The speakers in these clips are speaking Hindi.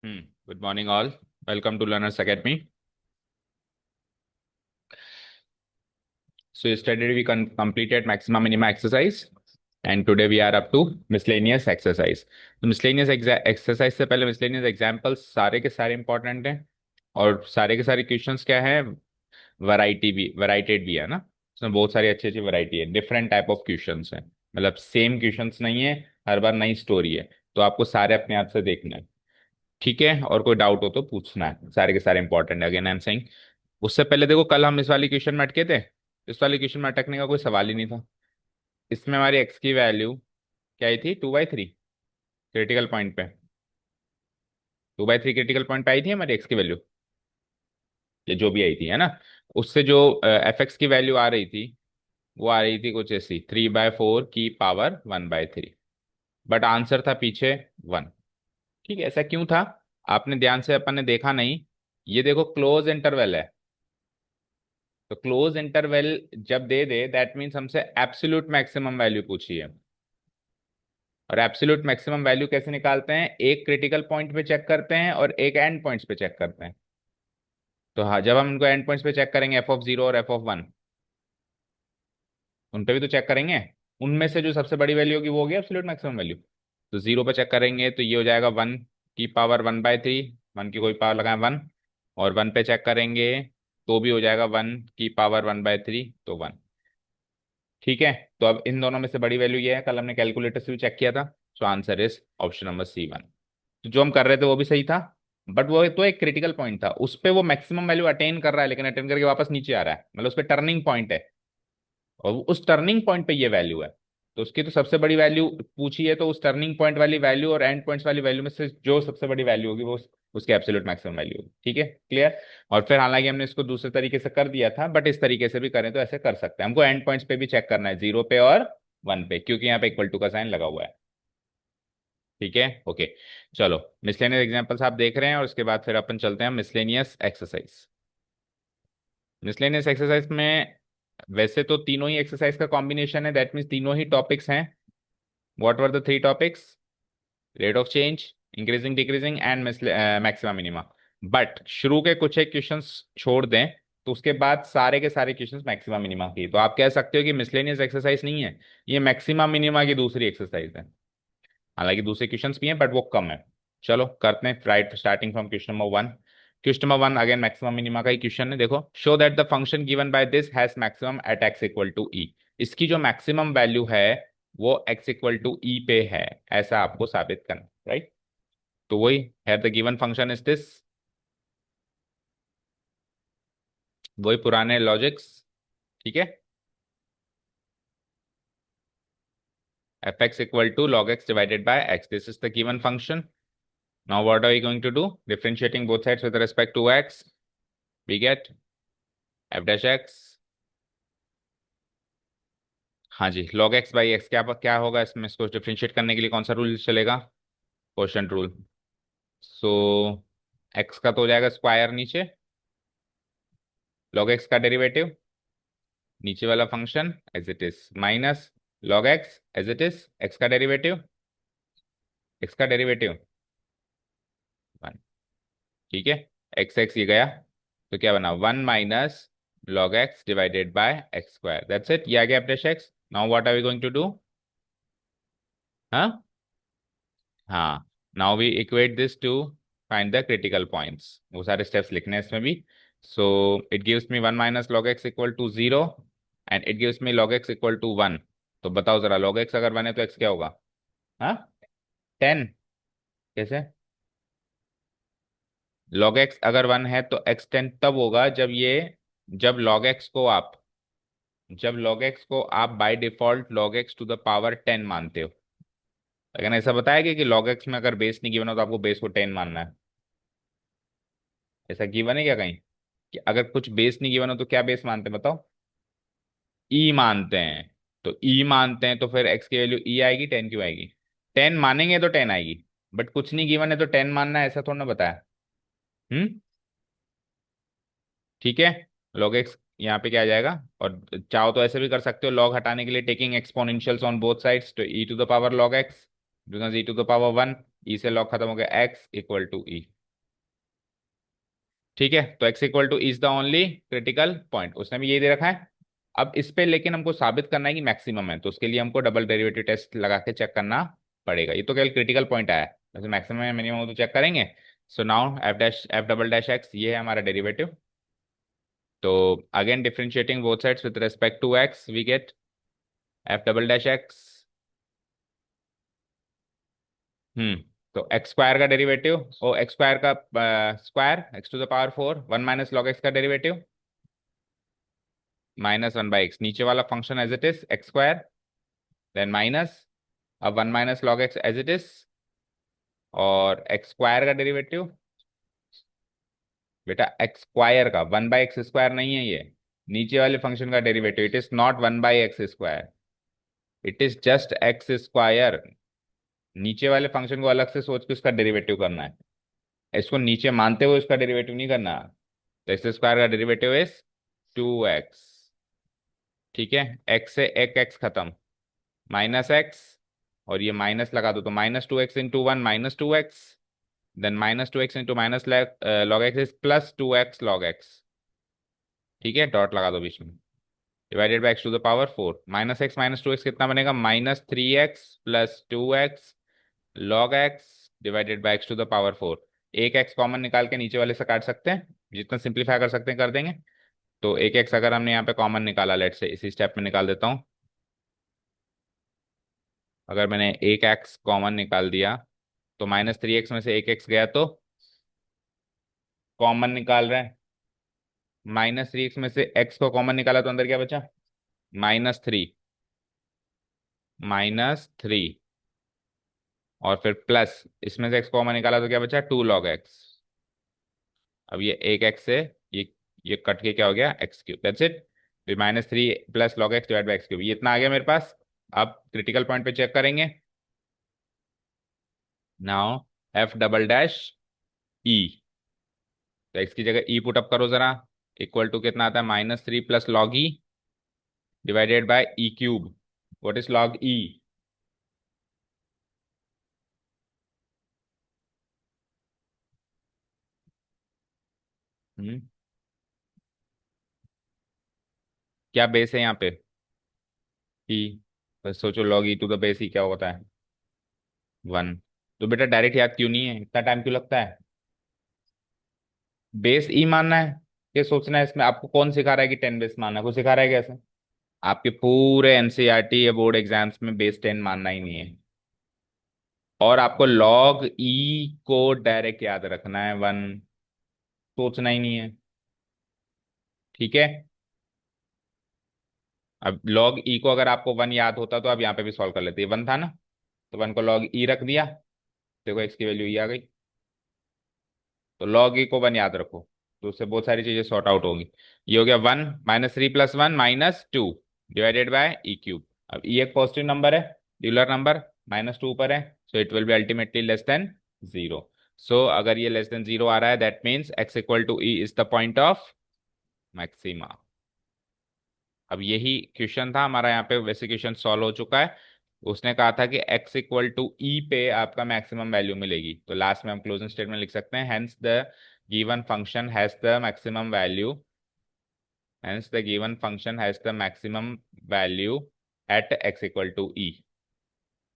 Good morning, all. Welcome to Learners Academy. So, yesterday we completed maxima minima exercise, and today we are up to miscellaneous exercise. तो miscellaneous exercise से पहले miscellaneous examples सारे के सारे important हैं, और सारे के सारे questions क्या है, varied भी है ना। उसमें बहुत सारी अच्छी अच्छी वैरायटी है, डिफरेंट टाइप ऑफ क्वेश्चंस हैं, मतलब सेम क्वेश्चंस नहीं है, हर बार नई स्टोरी है। तो आपको सारे अपने आप से देखना है, ठीक है। और कोई डाउट हो तो पूछना है, सारे के सारे इंपॉर्टेंट है, अगेन आई एम सेइंग। उससे पहले देखो, कल हम इस वाली क्वेश्चन में अटके थे। इस वाली क्वेश्चन में अटकने का कोई सवाल ही नहीं था। इसमें हमारी एक्स की वैल्यू क्या आई थी, 2/3 क्रिटिकल पॉइंट पे। 2/3 क्रिटिकल पॉइंट पे आई थी हमारी एक्स की वैल्यू, ये जो भी आई थी, है ना। उससे जो एफ एक्स की वैल्यू आ रही थी, वो आ रही थी कुछ ऐसी, 3/4 की पावर 1/3। बट आंसर था पीछे 1। ठीक है, ऐसा क्यों था, आपने ध्यान से अपन ने देखा नहीं। ये देखो, क्लोज इंटरवल है, तो क्लोज इंटरवल जब दे दे, दैट मीन्स हमसे एब्सोल्यूट मैक्सिमम वैल्यू पूछी है। और एब्सोल्यूट मैक्सिमम वैल्यू कैसे निकालते हैं, एक क्रिटिकल पॉइंट पे चेक करते हैं और एक एंड पॉइंट्स पे चेक करते हैं। तो हाँ, जब हम इनको एंड पॉइंट्स पे चेक करेंगे, f(0) और f(1), उन पे भी तो चेक करेंगे। उनमें से जो सबसे बड़ी वैल्यू होगी वो होगी एब्सोल्यूट मैक्सिमम वैल्यू। तो 0 पे चेक करेंगे तो ये हो जाएगा 1 की पावर 1/3, 1 की कोई पावर लगाए 1। और 1 पे चेक करेंगे तो भी हो जाएगा 1 की पावर 1/3, तो 1। ठीक है। तो अब इन दोनों में से बड़ी वैल्यू ये है, कल हमने कैलकुलेटर से भी चेक किया था। So answer is option number C1। तो जो हम कर रहे थे वो भी सही था, बट वो तो एक क्रिटिकल पॉइंट था, उस पे वो मैक्सिमम वैल्यू अटेन कर रहा है, लेकिन अटेन करके वापस नीचे आ रहा है, मतलब उस पे टर्निंग पॉइंट है। और उस टर्निंग पॉइंट पे ये वैल्यू है, तो उसकी तो सबसे बड़ी वैल्यू पूछी है, तो उस टर्निंग पॉइंट वाली वैल्यू और एंड पॉइंट्स वाली वैल्यू में से जो सबसे बड़ी वैल्यू होगी वो उसकी एब्सोल्यूट मैक्सिमम वैल्यू होगी। ठीक है, क्लियर। और फिर हालांकि हमने इसको दूसरे तरीके से कर दिया था, बट इस तरीके से भी करें तो ऐसे कर सकते हैं। हमको एंड पॉइंट्स पे भी चेक करना है, 0 पे और 1 पे, क्योंकि यहाँ पे इक्वल टू का साइन लगा हुआ है। ठीक है, ओके। चलो, मिसलेनियस एग्जांपल्स आप देख रहे हैं, और उसके बाद फिर अपन चलते हैं मिसलेनियस एक्सरसाइज। मिसलेनियस एक्सरसाइज में वैसे तो तीनों ही एक्सरसाइज का कॉम्बिनेशन है, दैट मीन्स तीनों ही टॉपिक्स हैं। What were the 3 topics? Rate of change, increasing decreasing, and maxima minima. But शुरू के कुछ एक क्वेश्चंस छोड़ दें, तो उसके बाद सारे के सारे क्वेश्चंस मैक्सिमा मिनिमा की, तो आप कह सकते हो कि मिसलेनियस एक्सरसाइज नहीं है, ये मैक्सिमा मिनिमा की दूसरी एक्सरसाइज है। हालांकि दूसरे क्वेश्चंस भी हैं, बट वो कम है। चलो करते हैं, right, starting from question number 1। Question number 1 again maximum minima का ही क्वेश्चन है। देखो, show that the function given by this has maximum at x equal to e. इसकी जो मैक्सिमम वैल्यू है वो x इक्वल टू ई पे है, ऐसा आपको साबित करना, राइट। तो वही है, the given function is this, वही पुराने लॉजिक्स। ठीक है, f x equal to log x divided by x, this is the given function. Now what are we going to do, differentiating both sides with respect to x, we get f dash x। हाँ जी, log x बाई एक्स क्या क्या होगा इसमें, इसको डिफरेंशिएट करने के लिए कौन सा रूल चलेगा, क्वोशंट रूल। सो x का तो हो जाएगा स्क्वायर नीचे, log x का डेरिवेटिव नीचे वाला function as it is, minus log x as it is, x का डेरिवेटिव, x का डेरिवेटिव 1। ठीक है, x x ये गया, तो क्या बना, 1 minus log x divided by x square, that's it, ये आ गया अपने x। Now what are we going to do, हाँ हाँ, now we equate this to find the critical points, वो सारे स्टेप्स लिखने हैं इसमें भी। So it gives me 1 minus log x equal to 0, and it gives me log x equal to 1। तो बताओ जरा, लॉग एक्स अगर 1 है तो एक्स क्या होगा, हाँ, 10। कैसे, लॉग एक्स अगर 1 है तो एक्स 10 तब होगा जब ये, जब log x को आप, जब log x को आप by default log x to the power 10 मानते हो। लेकिन ऐसा बताया गया कि log x में अगर बेस नहीं गिवन हो तो आपको बेस को 10 मानना है, ऐसा गिवन है क्या कहीं, कि अगर कुछ बेस नहीं गिवन हो तो क्या बेस मानते हैं बताओ, ई मानते हैं। तो ई मानते हैं तो फिर एक्स की वैल्यू ई आएगी, 10 क्यों आएगी, 10 मानेंगे तो 10 आएगी। बट कुछ नहीं गिवन है तो 10 मानना है, ऐसा थोड़ा ना बताया। हम्म, ठीक है। log x यहाँ पे क्या आ जाएगा, और चाहो तो ऐसे भी कर सकते हो, log हटाने के लिए taking exponentials on both sides, तो e to the power log x because e to the power 1, e से log खत्म हो गया, x इक्वल टू ई। ठीक है, तो x equal two is the only critical point, उसने भी यही दे रखा है। अब इस पे लेकिन हमको साबित करना है कि मैक्सिमम है, तो उसके लिए हमको डबल डेरिवेटिव टेस्ट लगा के चेक करना पड़ेगा। ये तो केवल क्रिटिकल पॉइंट आया है, वैसे मैक्सिमम है मिनिमम तो चेक करेंगे। So now f dash f double dash x, ये है हमारा डेरिवेटिव। तो again differentiating both sides with respect to x, we get f double dash x. Hmm, तो एक्स स्क्वायर का डेरिवेटिव, ओ एक्स स्क्वायर का square, x to the power 4, 1 - log x का डेरिवेटिव -1/x, नीचे वाला function as it is x square, then minus, अब 1 - log x as it is, और एक्स स्क्वायर का डेरिवेटिव, बेटा एक्स स्क्वायर का, 1/x² नहीं है ये, नीचे वाले फंक्शन का derivative, it is not 1/x², it is just x square. नीचे वाले फंक्शन को अलग से सोच के उसका डेरिवेटिव करना है, इसको नीचे मानते हुए उसका डेरिवेटिव नहीं करना। तो एक्स स्क्वायर का डेरिवेटिव इज 2x। ठीक है, एक्स से एक एक्स खत्म, -x, और ये माइनस लगा दो तो -2x into 1 -2x, then -2x into minus log x is +2x log x। ठीक है, डॉट लगा दो बीच में, divided by x to the power 4, -x -2x कितना बनेगा, -3x plus 2x log x divided by x to the power 4। एक एक्स कॉमन निकाल के नीचे वाले से काट सकते हैं, जितना सिंप्लीफाई कर सकते हैं कर देंगे। तो एक एक्स अगर हमने यहाँ पे कॉमन निकाला, लेट से इसी स्टेप में निकाल देता हूँ, अगर मैंने एक एक्स कॉमन निकाल दिया तो -3x में से एक एक्स गया तो कॉमन निकाल रहे हैं, -3x में से एक्स को कॉमन निकाला तो अंदर क्या बचा, -3, -3, और फिर प्लस इसमें से एक्स कॉमन निकाला तो क्या बचा, 2 log x। अब ये एक एक्स से ये ये कट के क्या हो गया, x³ दैट्स इट। फिर -3 plus log x divide by x³, ये इतना आ गया मेरे पास। अब क्रिटिकल पॉइंट पे चेक करेंगे। नाउ एफ डबल डैश ई, तो x की जगह ई पुट अप करो जरा, इक्वल टू कितना आता है, -3 plus log e divided by e³। What is log e, क्या बेस है यहाँ पे, e, बस सोचो log e to the base ही क्या होता है, 1। तो बेटा डायरेक्ट याद क्यों नहीं है, इतना टाइम क्यों लगता है, बेस ई मानना है, ये सोचना है इसमें। आपको कौन सिखा रहा है कि 10 बेस मानना है, कोई सिखा रहा है कैसे, आपके पूरे एनसीईआरटी या बोर्ड एग्जाम्स में बेस 10 मानना ही नहीं है। और आपको लॉग ई को डायरेक्ट याद रखना है 1, सोचना ही नहीं है। ठीक है, अब लॉग ई को अगर आपको 1 याद होता तो आप यहाँ पे भी सॉल्व कर लेते, 1 था ना, तो 1 को लॉग ई रख दिया, देखो एक्स की वैल्यू ई आ गई। तो लॉग ई को 1 याद रखो, तो उससे बहुत सारी चीजें सॉर्ट आउट होगी। ये हो गया 1, -3 + 1 -2 डिवाइडेड बाय e³। अब ई एक पॉजिटिव नंबर है, यूलर नंबर, -2 पर है, so it will be ultimately less than 0। सो अगर ये लेस देन 0 आ रहा है, that means x equal to e is the point of maxima. अब यही क्वेश्चन था हमारा, यहाँ पे वैसे क्वेश्चन सॉल्व हो चुका है। उसने कहा था कि x इक्वल टू ई पे आपका मैक्सिमम वैल्यू मिलेगी, तो लास्ट में हम क्लोजिंग स्टेटमेंट लिख सकते हैं, hence the given function has the maximum value, hence the given function has the maximum value at x equal to e.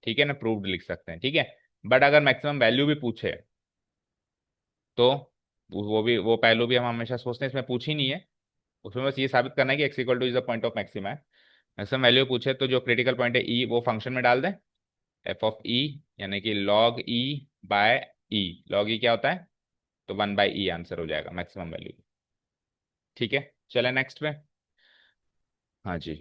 ठीक है ना, प्रूव्ड लिख सकते हैं, ठीक है। बट अगर मैक्सिमम वैल्यू भी पूछे तो वो पहलू भी हम हमेशा सोचते हैं, इसमें पूछ ही नहीं है, उसमें बस ये साबित करना है कि x equal two is the point of maxima है। मैक्सिमम वैल्यू पूछे तो जो क्रिटिकल पॉइंट है ई, वो फंक्शन में डाल दें, एफ ऑफ ई, यानी कि log e by e, log e क्या होता है, तो 1/e आंसर हो जाएगा मैक्सिमम वैल्यू। ठीक है, चले नेक्स्ट पे। हाँ जी,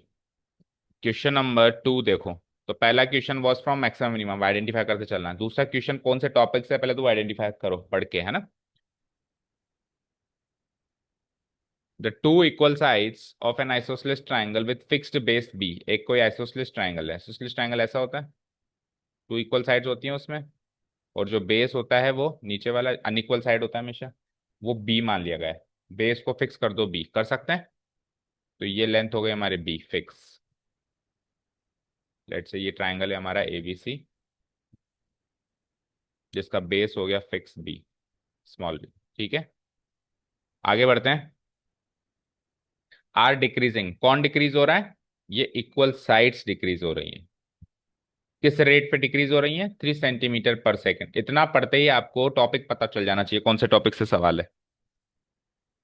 क्वेश्चन नंबर 2 देखो। तो पहला question was from maximum minimum, identify करते चलना है। दूसरा क्वेश्चन कौन से टॉपिक से, पहले तो आइडेंटिफाई करो पढ़ के, है ना। The two equal sides of an isosceles triangle with fixed base b, एक कोई आइसोसेलेस ट्राइंगल है, आइसोसेलेस ट्राइंगल ऐसा होता है, टू इक्वल साइड्स होती हैं उसमें, और जो बेस होता है वो नीचे वाला अनइक्वल साइड होता है हमेशा, वो बी मान लिया गया है। बेस को फिक्स कर दो बी, कर सकते हैं। तो ये लेंथ हो गई हमारे बी फिक्स, लेट से ये ट्राइंगल है हमारा एबीसी, जिसका बेस हो गया फिक्स बी, स्मॉल बी। ठीक है, आगे बढ़ते हैं। आर डिक्रीजिंग, कौन डिक्रीज हो रहा है? ये इक्वल साइड्स डिक्रीज हो रही है। किस रेट पे डिक्रीज हो रही है? 3 सेंटीमीटर पर सेकेंड। इतना पढ़ते ही आपको टॉपिक पता चल जाना चाहिए कौन से टॉपिक से सवाल है।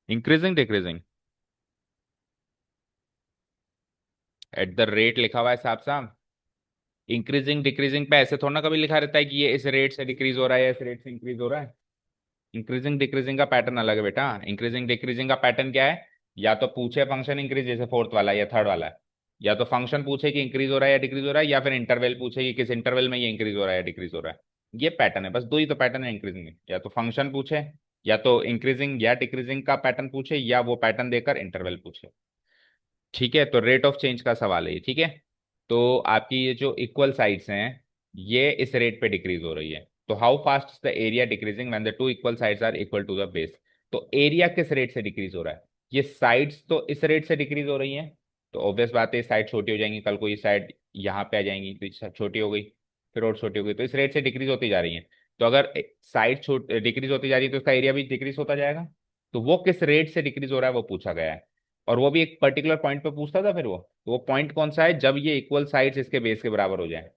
Increasing decreasing, at the rate लिखा हुआ है साहब साहब। इंक्रीजिंग डिक्रीजिंग पे ऐसे थोड़ा ना कभी लिखा रहता है कि ये इस रेट से डिक्रीज हो रहा है या इस रेट से इंक्रीज हो रहा है। इंक्रीजिंग डिक्रीजिंग का पैटर्न अलग है बेटा। इंक्रीजिंग डिक्रीजिंग का पैटर्न क्या है? या तो पूछे फंक्शन इंक्रीज, जैसे फोर्थ वाला या थर्ड वाला है, या तो फंक्शन पूछे कि इंक्रीज हो रहा है या डिक्रीज हो रहा है, या फिर इंटरवल पूछे कि किस इंटरवल में ये इंक्रीज हो रहा है या डिक्रीज हो रहा है। ये पैटर्न है, बस दो ही तो पैटर्न है इंक्रीजिंग में। या तो फंक्शन पूछे, या तो इंक्रीजिंग या डिक्रीजिंग का पैटर्न पूछे, या वो पैटर्न देकर इंटरवल पूछे। ठीक है, तो रेट ऑफ चेंज का सवाल है ये। ठीक है, तो आपकी ये जो इक्वल साइड्स हैं, ये इस रेट पे डिक्रीज हो रही है। तो how fast is the area decreasing when the two equal sides are equal to the base? तो एरिया किस रेट से डिक्रीज हो रहा है? ये साइड्स तो इस रेट से डिक्रीज हो रही हैं, तो ऑब्वियस बात है साइड छोटी हो जाएंगी, कल को ये साइड यहाँ पे आ जाएंगी तो ये छोटी हो गई, फिर और छोटी हो गई, तो इस रेट से डिक्रीज होती जा रही है। तो अगर साइड छोट डिक्रीज होती जा रही है तो उसका एरिया भी डिक्रीज होता जाएगा। तो वो किस रेट से डिक्रीज हो रहा है वो पूछा गया है। और वो भी एक पर्टिकुलर पॉइंट पे पूछता था। फिर वो पॉइंट कौन सा है? जब ये इक्वल साइड्स इसके बेस के बराबर हो जाए,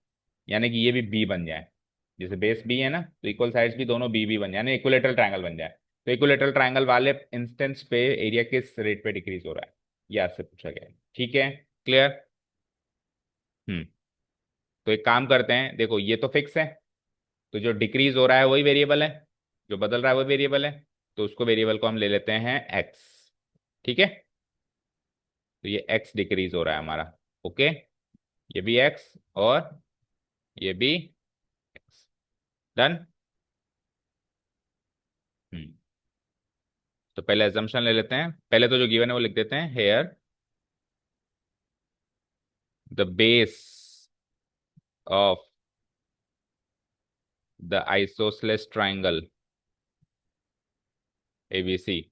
यानी कि ये भी बी बन जाए। जैसे बेस बी है ना, तो इक्वल साइड्स भी दोनों बी बी बन जाए, यानी इक्विलेटरल ट्रायंगल बन जाए। तो इक्विलेटरल ट्रायंगल वाले इंस्टेंस पे एरिया किस रेट पे डिक्रीज हो रहा है, ये आपसे पूछा गया है। ठीक है, क्लियर? हम्म। तो एक काम करते हैं, देखो ये तो फिक्स है, तो जो डिक्रीज हो रहा है वही वेरिएबल है, जो बदल रहा है वही वेरिएबल है। तो उसको वेरिएबल को हम ले लेते हैं एक्स। ठीक है, तो ये एक्स डिक्रीज हो रहा है हमारा। ओके, ये भी एक्स और ये भी एक्स। डन। हम्म। तो पहले एजम्पशन ले लेते हैं, पहले तो जो गिवन है वो लिख देते हैं। Here the base of the isosceles triangle ABC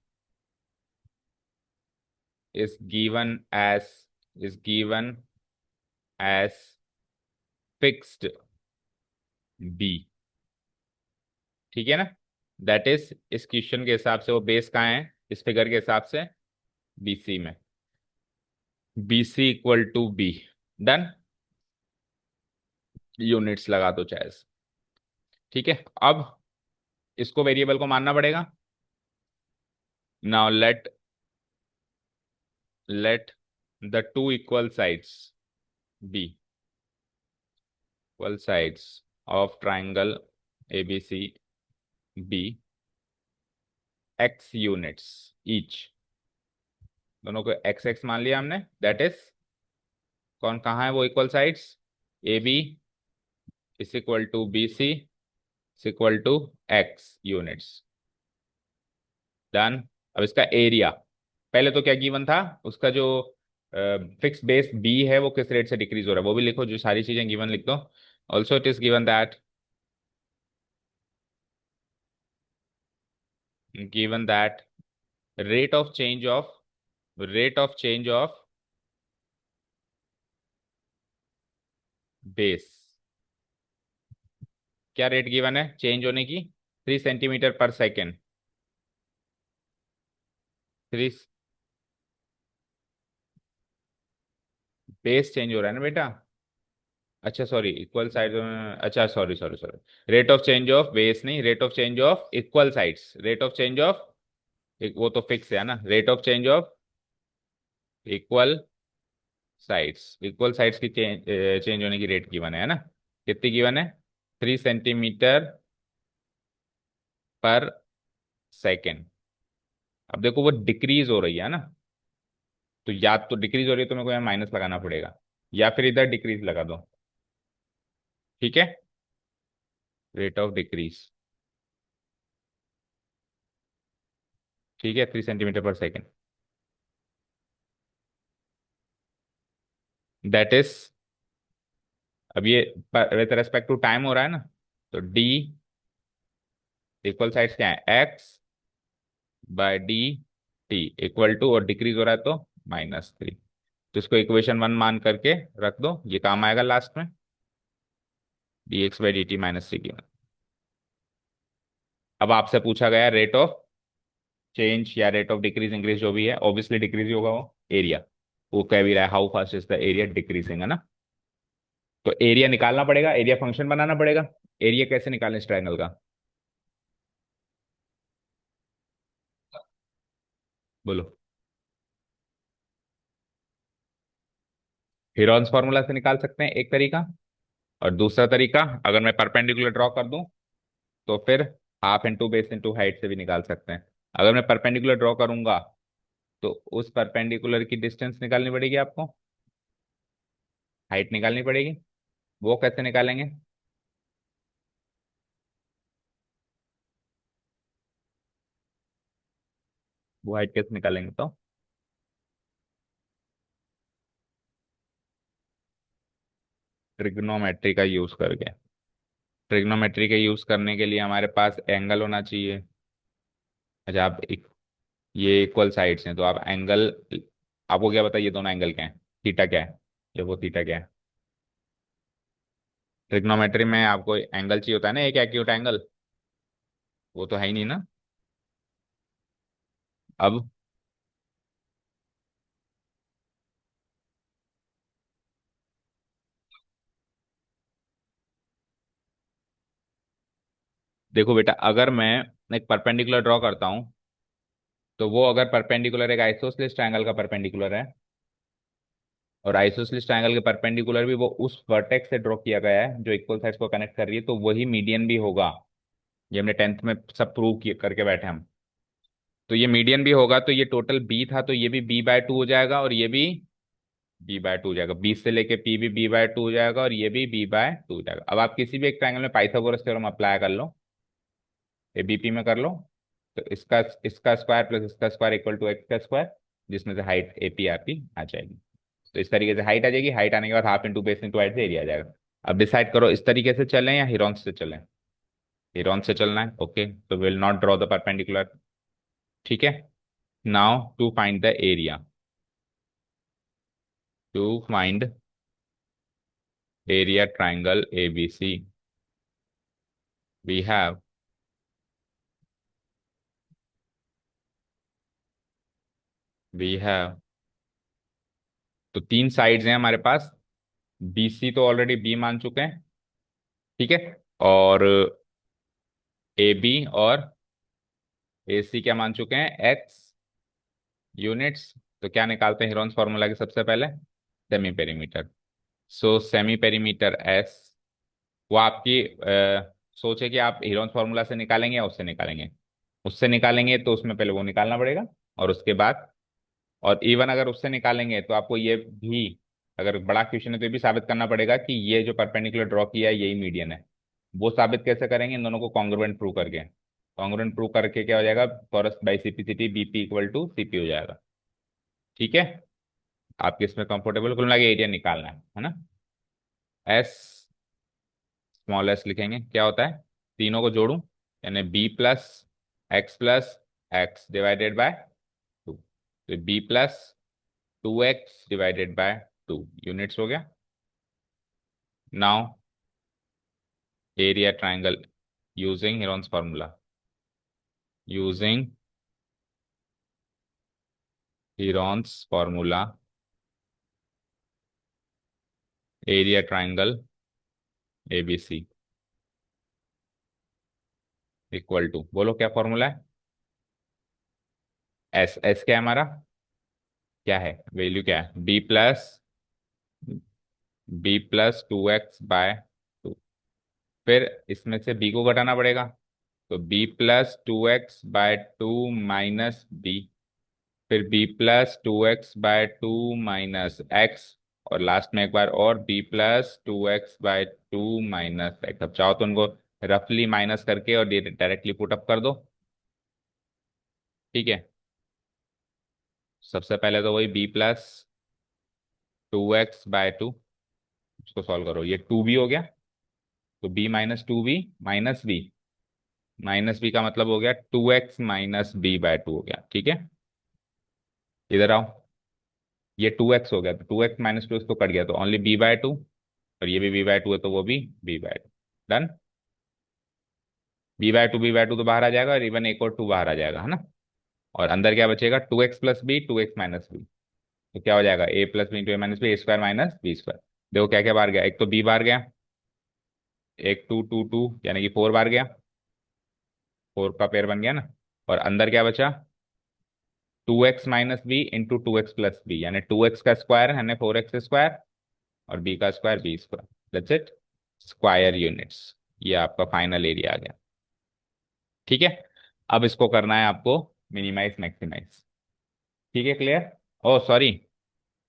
is given as is given as fixed b। ठीक है ना? दैट इज इस क्वेश्चन के हिसाब से वो बेस कहाँ है, इस फिगर के हिसाब से बीसी में। BC equal to b. Done. Units लगा दो चाहे। ठीक है, अब इसको वेरिएबल को मानना पड़ेगा। Now let the two equal sides be equal sides of triangle ABC be x units each. दोनों को एक्स एक्स मान लिया हमने। दैट इज कौन कहाँ है वो equal sides? A B is equal to B C is equal to x units. Done. अब इसका एरिया, पहले तो क्या गिवन था, उसका जो फिक्स बेस बी है वो किस रेट से डिक्रीज हो रहा है वो भी लिखो, जो सारी चीजें गिवन लिख दो। Also it is given that, given that rate of change of rate of change of base, क्या रेट गिवन है चेंज होने की? 3 सेंटीमीटर पर सेकेंड। थ्री बेस चेंज हो रहा है ना बेटा। अच्छा सॉरी, इक्वल साइड, अच्छा sorry sorry sorry, rate of change of base नहीं, rate of change of equal sides. Rate of change of वो तो फिक्स है ना, rate of change of equal sides. Equal sides की चेंज होने की रेट गिवन है ना? कितनी गिवन है? 3 सेंटीमीटर पर सेकेंड। अब देखो वो डिक्रीज हो रही है ना, तो या तो डिक्रीज हो रही है तो मेरे को यहाँ माइनस लगाना पड़ेगा, या फिर इधर डिक्रीज लगा दो। ठीक है, रेट ऑफ डिक्रीज। ठीक है, 3 सेंटीमीटर पर सेकेंड। दैट इज, अब ये विथ रेस्पेक्ट टू टाइम हो रहा है ना, तो डी इक्वल साइड्स क्या है? X by d t equal to, और डिक्रीज हो रहा है तो -3। तो इसको इक्वेशन 1 मान करके रख दो, ये काम आएगा लास्ट में। D x by d T -3 की। अब आपसे पूछा गया रेट ऑफ चेंज या रेट ऑफ डिक्रीज इंक्रीज जो भी है, ऑब्वियसली डिक्रीज ही होगा वो एरिया। वो कह भी रहा है how fast is the area decreasing, है ना। तो एरिया निकालना पड़ेगा, एरिया फंक्शन बनाना पड़ेगा। एरिया कैसे निकालें इस ट्रायंगल का? बोलो। हीरोन्स फॉर्मूला से निकाल सकते हैं एक तरीका। और दूसरा तरीका, अगर मैं परपेंडिकुलर ड्रॉ कर दूं तो फिर half into base into height से भी निकाल सकते हैं। अगर मैं परपेंडिकुलर ड्रॉ करूंगा तो उस परपेंडिकुलर की डिस्टेंस निकालनी पड़ेगी आपको, हाइट निकालनी पड़ेगी। वो कैसे निकालेंगे? वो हाइट कैसे निकालेंगे तो ट्रिग्नोमेट्री का यूज करके। ट्रिग्नोमेट्री के यूज करने के लिए हमारे पास एंगल होना चाहिए। अच्छा, आप ये इक्वल साइड्स हैं तो आप एंगल, आपको क्या बताइए दोनों एंगल क्या है? थीटा क्या है? ये वो थीटा क्या है? ट्रिग्नोमेट्री में आपको एंगल चाहिए होता है ना, एक एक्यूट एंगल। वो तो है ही नहीं ना। अब देखो बेटा, अगर मैं एक परपेंडिकुलर ड्रॉ करता हूं तो वो अगर परपेंडिकुलर एक आइसोसेलेस ट्रायंगल का परपेंडिकुलर है, और आइसोसेलेस ट्रायंगल के परपेंडिकुलर भी वो उस वर्टेक्स से ड्रॉ किया गया है जो इक्वल साइड्स को कनेक्ट कर रही है, तो वही मीडियन भी होगा। ये हमने टेंथ में सब प्रूव करके बैठे हम। तो ये मीडियन भी होगा, तो ये टोटल बी था, तो ये भी बी बाय टू हो जाएगा, और ये भी बी बाय टू हो जाएगा। बी से लेके पी भी बी बाय टू हो जाएगा, और ये भी बी बाय टू हो जाएगा। अब आप किसी भी एक ट्रायंगल में पाइथागोरस थ्योरम अप्लाई कर लो, ये बीपी में कर लो। तो इसका इसका स्क्वायर प्लस इसका स्क्वायर इक्वल टू एक्स का स्क्वायर, जिसमें से हाइट एपी आरपी आ जाएगी। तो इस तरीके से हाइट आ जाएगी, हाइट आने के बाद half into base into height से एरिया आ जाएगा। अब डिसाइड करो इस तरीके से चलें या हिरॉन्स से चलें। हिरॉन्स से चलना है, ओके, तो will not draw the perpendicular. ठीक है। Now to find the area, to find area triangle ABC, we have we have तो तीन साइड्स हैं हमारे पास। बीसी तो ऑलरेडी बी मान चुके हैं, ठीक है। और ए बी और ए सी क्या मान चुके हैं? X units. तो क्या निकालते हैं हीरोन्स फॉर्मूला के सबसे पहले? Semi perimeter. So semi perimeter s, वो आपकी सोच है कि आप हीरोन्स फॉर्मूला से निकालेंगे या उससे निकालेंगे। उससे निकालेंगे तो उसमें पहले वो निकालना पड़ेगा, और उसके बाद, और इवन अगर उससे निकालेंगे तो आपको ये भी, अगर बड़ा क्वेश्चन है तो ये भी साबित करना पड़ेगा कि ये जो परपेंडिकुलर ड्रॉ किया है यही मीडियन है। वो साबित कैसे करेंगे? इन दोनों को कॉन्ग्रुएंट प्रूव करके। कॉन्ग्रुएंट प्रूव करके क्या हो जाएगा? टॉरस by CPCT BP equal to CP हो जाएगा। ठीक है। आपके इसमें कंफर्टेबल, कुल मिला के एरिया निकालना है ना। एस, स्मॉल एस लिखेंगे, क्या होता है? तीनों को जोड़ूं, यानी b plus x divided by two. तो b plus two x divided by two units हो गया। Now area triangle using Heron's formula, using Heron's formula, area triangle ABC equal to, बोलो क्या फॉर्मूला है? एस, एस क्या है हमारा? क्या है वैल्यू, क्या है? B plus two x by two. फिर इसमें से बी को घटाना पड़ेगा, तो b plus two x by two minus b. फिर b plus two x by two minus x. और लास्ट में एक बार और b plus two x by two minus x. अब चाहो तो उनको रफली माइनस करके और डायरेक्टली पुट अप कर दो। ठीक है। सबसे पहले तो वही b plus two x by two, उसको सॉल्व करो, ये टू बी हो गया। तो b minus two b minus b, minus b का मतलब हो गया two x minus b by two हो गया। ठीक है। इधर आओ, ये टू एक्स हो गया, तो टू एक्स माइनस टू इसको कट गया, तो ओनली बी बाय टू। और ये भी बी बाय टू है तो वो भी b by two. Done. B by two तो बाहर आ जाएगा, और इवन एक और टू बाहर आ जाएगा, है ना। और अंदर क्या बचेगा, 2x+b 2x-b। तो क्या हो जाएगा, a+b into a-b, a² - b²। देखो क्या क्या बाहर गया, एक तो b बाहर गया, एक 2 2 2 यानी कि 4 बाहर गया, 4 का पेयर बन गया ना। और अंदर क्या बचा, 2x - b इंटू 2x+b यानी 2x का स्क्वायर यानी 4x², और b का square b²। That's it, square units. ये आपका फाइनल एरिया आ गया। ठीक है, अब इसको करना है आपको मिनिमाइज मैक्सिमाइज। ठीक है, क्लियर। ओ सॉरी,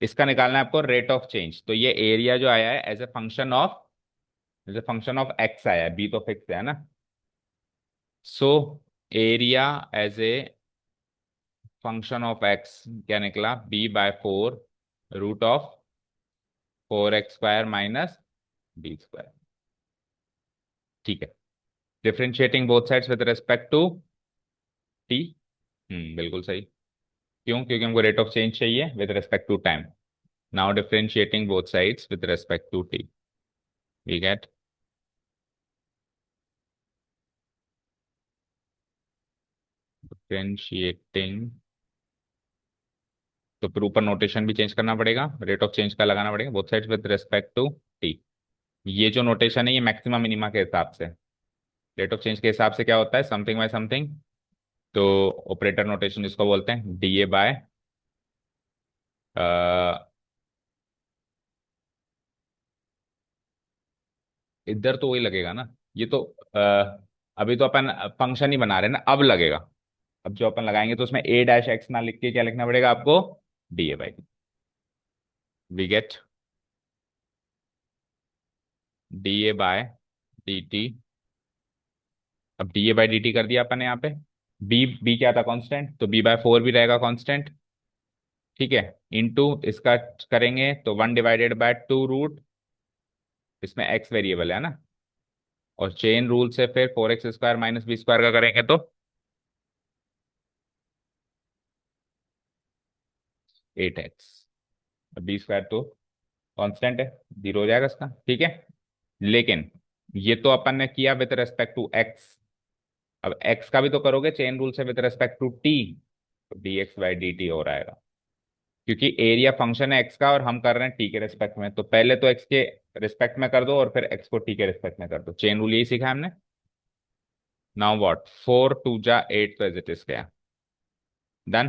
इसका निकालना है आपको रेट ऑफ चेंज। तो ये एरिया जो आया है as a function of x आया है, बी तो फिक्स है ना। So area as a function of x क्या निकला, b/4 √4x² - b²। ठीक है, differentiating both sides with respect to t. बिल्कुल सही। क्यों, क्योंकि हमको रेट ऑफ चेंज चाहिए with respect to time. Now differentiating both sides with respect to t, we get differentiating. तो फिर ऊपर नोटेशन भी चेंज करना पड़ेगा, रेट ऑफ चेंज का लगाना पड़ेगा, both sides with respect to t. ये जो नोटेशन है ये मैक्सिमा मिनिमा के हिसाब से, रेट ऑफ चेंज के हिसाब से क्या होता है, समथिंग बाय समथिंग। तो ऑपरेटर नोटेशन इसको बोलते हैं, डीए बाय इधर तो वही लगेगा ना। ये तो अभी तो अपन फंक्शन ही बना रहे हैं ना, अब लगेगा। अब जो अपन लगाएंगे तो उसमें a-x ना लिख के क्या लिखना पड़ेगा आपको, d A by, we get d A by d t. अब डीए बाई डी टी कर दिया अपन ने यहाँ पे। बी बी क्या था, कांस्टेंट, तो b/4 भी रहेगा कांस्टेंट। ठीक है, इनटू इसका करेंगे तो 1/2 रूट, इसमें x वेरिएबल है ना। और चेन रूल से फिर 4x² - b² का करेंगे तो 8x। b² तो कांस्टेंट है, 0 हो जाएगा इसका। ठीक है, लेकिन ये तो अपन ने किया विद रेस्पेक्ट टू एक्स। अब एक्स का भी तो करोगे चेन रूल से विद रेस्पेक्ट टू टी, तो dx/dt हो रहेगा। क्योंकि एरिया फंक्शन है एक्स का और हम कर रहे हैं टी के रिस्पेक्ट में, तो पहले तो एक्स के रिस्पेक्ट में कर दो और फिर एक्स को टी के रिस्पेक्ट में कर दो। चेन रूल यही सीखा है हमने। नाउ व्हाट, 4 2 8 तो एज इट इज गया, डन।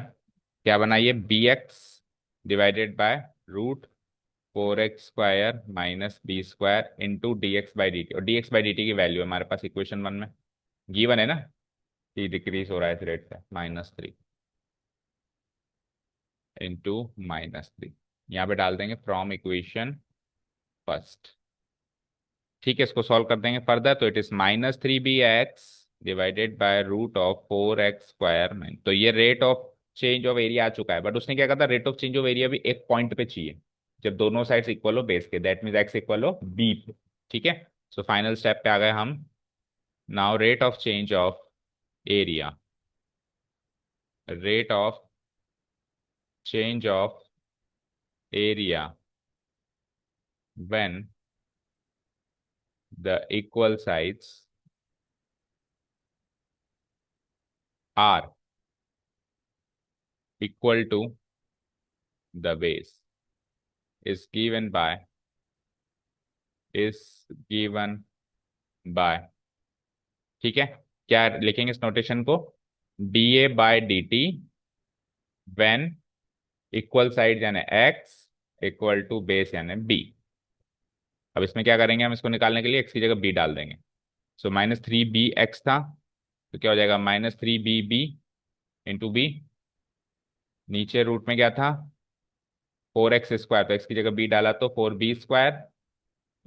क्या बनाइए, bx/√4x² - b² इंटू dx/dt। और dx/dt की वैल्यू हमारे पास इक्वेशन 1 में गिवन है ना, टी डिक्रीज हो रहा है इस रेट से, -3 इंटू -3। यहाँ पे डाल देंगे फ्रॉम इक्वेशन फर्स्ट। ठीक है, इसको सॉल्व कर देंगे फर्दर, तो it is -3bx divided by √4x²। तो ये rate of change of area आ चुका है, बट उसने क्या कहा था, rate of change of area भी एक पॉइंट पे चाहिए जब दोनों साइड्स इक्वल हो बेस के, दैट मीन एक्स इक्वल हो बी पे। ठीक है, सो फाइनल स्टेप पे आ गए हम। Now rate of change of area, rate of change of area when the equal sides are equal to the base is given by is given by। ठीक है, क्या लिखेंगे इस नोटेशन को, dA/dt when इक्वल साइड यानी x इक्वल टू बेस यानी b। अब इसमें क्या करेंगे, हम इसको निकालने के लिए x की जगह b डाल देंगे। सो -3bx था, तो क्या हो जाएगा, -3bb इंटू बी। नीचे रूट में क्या था, 4x², तो x की जगह b डाला तो 4b²,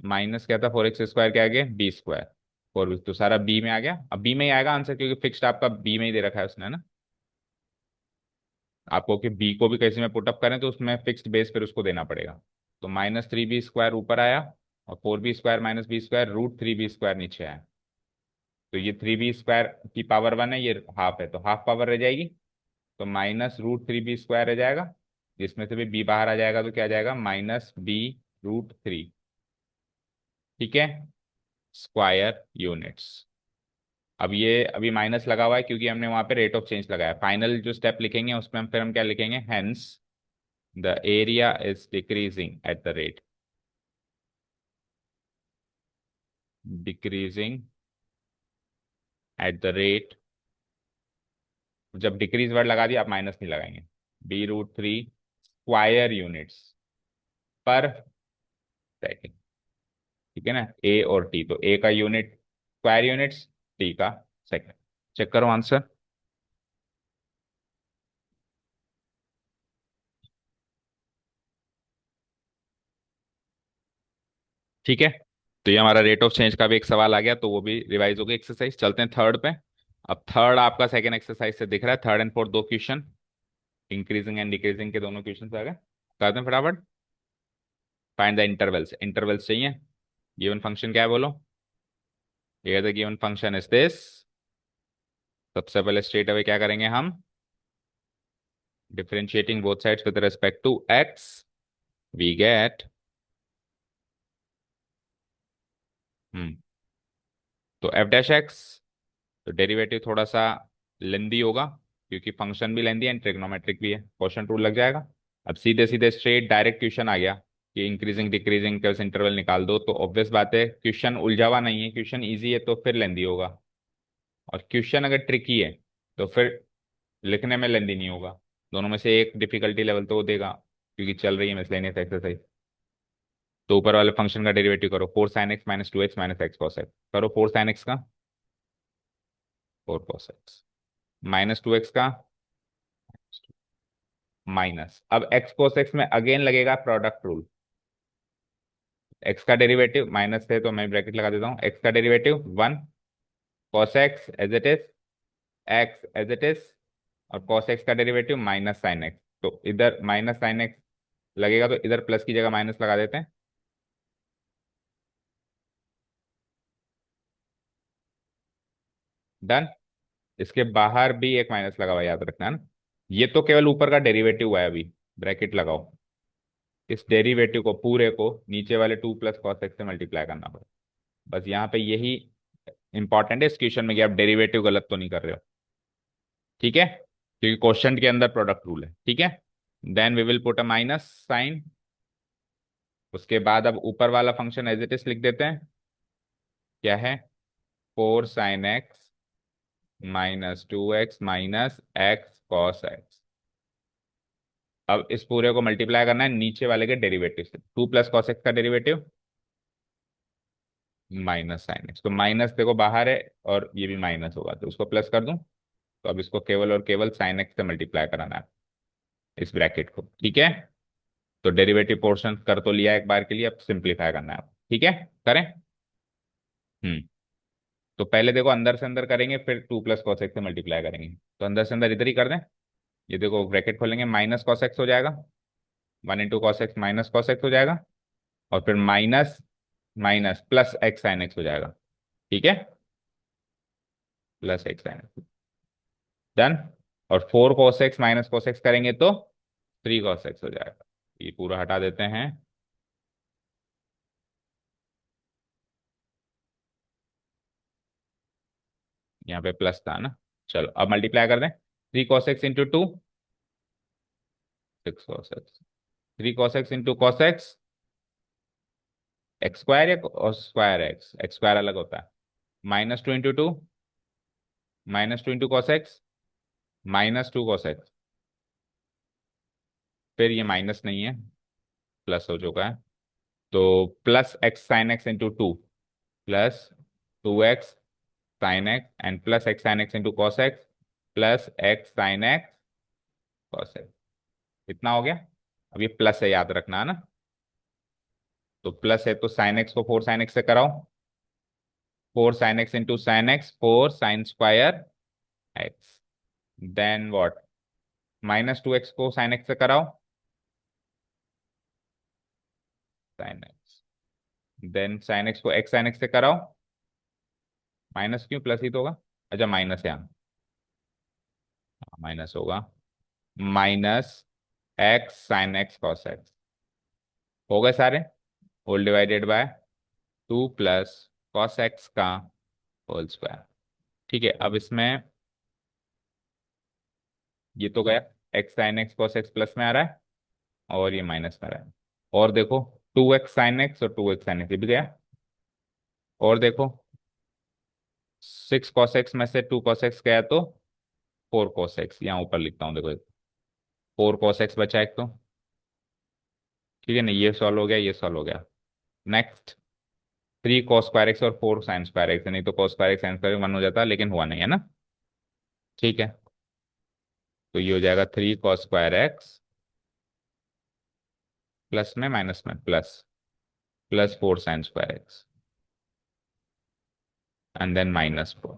माइनस क्या था 4x² के आगे b²। 4b तो सारा b में आ गया। अब b में ही आएगा आंसर, क्योंकि फिक्स्ड आपका b में ही दे रखा है उसने, है ना। आपको कि b को भी कैसे में पुटअप करें तो उसमें फिक्स्ड बेस फिर उसको देना पड़ेगा। तो -3b² ऊपर आया, और 4b² - b² √3b² नीचे आया। तो ये 3b² की पावर 1 है, ये हाफ है, तो हाफ पावर रह जाएगी। तो -√3b² रह जाएगा, जिसमें से भी b बाहर आ जाएगा, तो क्या आ जाएगा, -b√3। ठीक है, स्क्वायर यूनिट्स। अब ये अभी माइनस लगा हुआ है क्योंकि हमने वहां पे रेट ऑफ चेंज लगाया। फाइनल जो स्टेप लिखेंगे उसमें हम फिर हम क्या लिखेंगे, hence the area is decreasing at the rate, decreasing at the rate. जब डिक्रीज वर्ड लगा दिया आप माइनस नहीं लगाएंगे, b√3 स्क्वायर यूनिट्स पर सेकेंड। ठीक है ना, ए और टी, तो ए का यूनिट स्क्वायर यूनिट्स, टी का सेकेंड। चेक करो आंसर। ठीक है, तो ये हमारा रेट ऑफ चेंज का भी एक सवाल आ गया, तो वो भी रिवाइज हो गई एक्सरसाइज। चलते हैं थर्ड पे। अब थर्ड आपका सेकेंड एक्सरसाइज से दिख रहा है, थर्ड एंड फोर्थ दो क्वेश्चन, इंक्रीजिंग एंड डिक्रीजिंग के दोनों क्वेश्चन आ गए। करते हैं फटाफट। फाइंड द इंटरवल्स, इंटरवल्स चाहिए। गिवन फंक्शन क्या है बोलो। ये the given function is this. सबसे पहले स्ट्रेट अवे क्या करेंगे हम, differentiating both sides with respect to x, we get, hmm तो एफ डैश एक्स। तो डेरिवेटिव थोड़ा सा लेंदी होगा क्योंकि फंक्शन भी लेंदी एंड ट्रिग्नोमेट्रिक भी है, क्वेश्चन रूल लग जाएगा। अब सीधे सीधे स्ट्रेट डायरेक्ट क्वेश्चन आ गया कि इंक्रीजिंग डिक्रीजिंग का इंटरवल निकाल दो, तो ऑब्वियस बात है क्वेश्चन उलझा हुआ नहीं है, क्वेश्चन इजी है तो फिर लेंदी होगा। और क्वेश्चन अगर ट्रिकी है तो फिर लिखने में लेंदी नहीं होगा। दोनों में से एक डिफिकल्टी लेवल तो वो देगा क्योंकि चल रही है मिसलेनियस एक्सरसाइज। तो ऊपर वाले फंक्शन का डेरिवेटिव करो, 4 sin x minus 2x minus x cos x. करो 4 sin x का 4 cos x, माइनस 2x का माइनस, अब एक्स कोस एक्स में अगेन लगेगा प्रोडक्ट रूल। एक्स का डेरिवेटिव माइनस है तो मैं ब्रैकेट लगा देता हूँ, एक्स का derivative 1 cos x as it is, x as it is, और cos x का डेरिवेटिव -sin x। तो इधर -sin x लगेगा तो इधर प्लस की जगह माइनस लगा देते हैं। डन। इसके बाहर भी एक माइनस लगा हुआ है, याद रखना है ना। ये तो केवल ऊपर का डेरिवेटिव हुआ है, अभी ब्रैकेट लगाओ। इस डेरिवेटिव को पूरे को नीचे वाले 2 + cos x से मल्टीप्लाई करना पड़ेगा। बस यहाँ पे यही इंपॉर्टेंट है इस क्वेश्चन में कि आप डेरिवेटिव गलत तो नहीं कर रहे हो। ठीक है, क्योंकि क्वेश्चन के अंदर प्रोडक्ट रूल है। ठीक है, then we will put a minus sign. उसके बाद अब ऊपर वाला फंक्शन एज इट इज लिख देते हैं, क्या है, 4 sin x -2x minus x cos x. अब इस पूरे को मल्टीप्लाई करना है नीचे वाले के डेरिवेटिव से, 2 + cos x का डेरिवेटिव -sin x। तो माइनस देखो बाहर है और ये भी माइनस होगा तो उसको प्लस कर दूं, तो अब इसको केवल और केवल sin x से मल्टीप्लाई कराना है इस ब्रैकेट को। ठीक है, तो डेरिवेटिव पोर्शन कर तो लिया एक बार के लिए, अब सिंप्लीफाई करना है आप। ठीक है, करें। हम्म तो पहले देखो अंदर से अंदर करेंगे फिर 2 + cos x से मल्टीप्लाई करेंगे, तो अंदर से अंदर इधर ही कर दें। ये देखो ब्रैकेट खोलेंगे, -cos x हो जाएगा, 1 × cos x -cos x हो जाएगा, और फिर minus minus plus x sine x हो जाएगा। ठीक है, plus x sine x. Done. और 4 cos x -cos x करेंगे तो 3 cos x हो जाएगा। ये पूरा हटा देते हैं। यहाँ पे प्लस था ना, चलो अब मल्टीप्लाई कर दें। 3 cos x × 2 6 cos x, 3 cos x × cos x, x square या स्क्वायर एक्स स्क्वायर अलग होता है, -2 × 2 -2 × cos x -2 cos x। फिर ये माइनस नहीं है, प्लस हो चुका है, तो plus x sine x into two, plus 2x sine x and plus x sine x into cos x, plus x sine x cos x. इतना हो गया। अब ये प्लस है याद रखना है ना, तो प्लस है तो साइन एक्स को 4 sin x से कराओ, 4 sin x into sine x 4 sin² x. Then what, -2x को साइन एक्स से कराओ, sine x. Then sine x को एक्स साइन एक्स से कराओ, माइनस क्यों, प्लस ही तो होगा। अच्छा माइनस है यहाँ, माइनस होगा, -x sin x cos x। हो गए सारे, whole divided by 2 + cos x का होल स्क्वायर। ठीक है, अब इसमें ये तो गया, x sine x cos x plus में आ रहा है, और ये माइनस में आ रहा है। और देखो, 2x साइन एक्स और 2x साइन एक्स ये भी गया। और देखो, 6 cos x में से 2 cos x गया तो 4 cos x, यहाँ ऊपर लिखता हूँ देखो, 4 cos x बचा एक तो। ठीक है ना, ये सॉल्व हो गया, ये सॉल्व हो गया। नेक्स्ट, 3 cos स्क्वायर एक्स और 4 sin स्क्वायर एक्स, नहीं तो cos square x sine square 1 हो जाता, लेकिन हुआ नहीं है ना। ठीक है, तो ये हो जाएगा 3 cos स्क्वायर एक्स प्लस में माइनस में plus, plus 4 sin square x and then -4।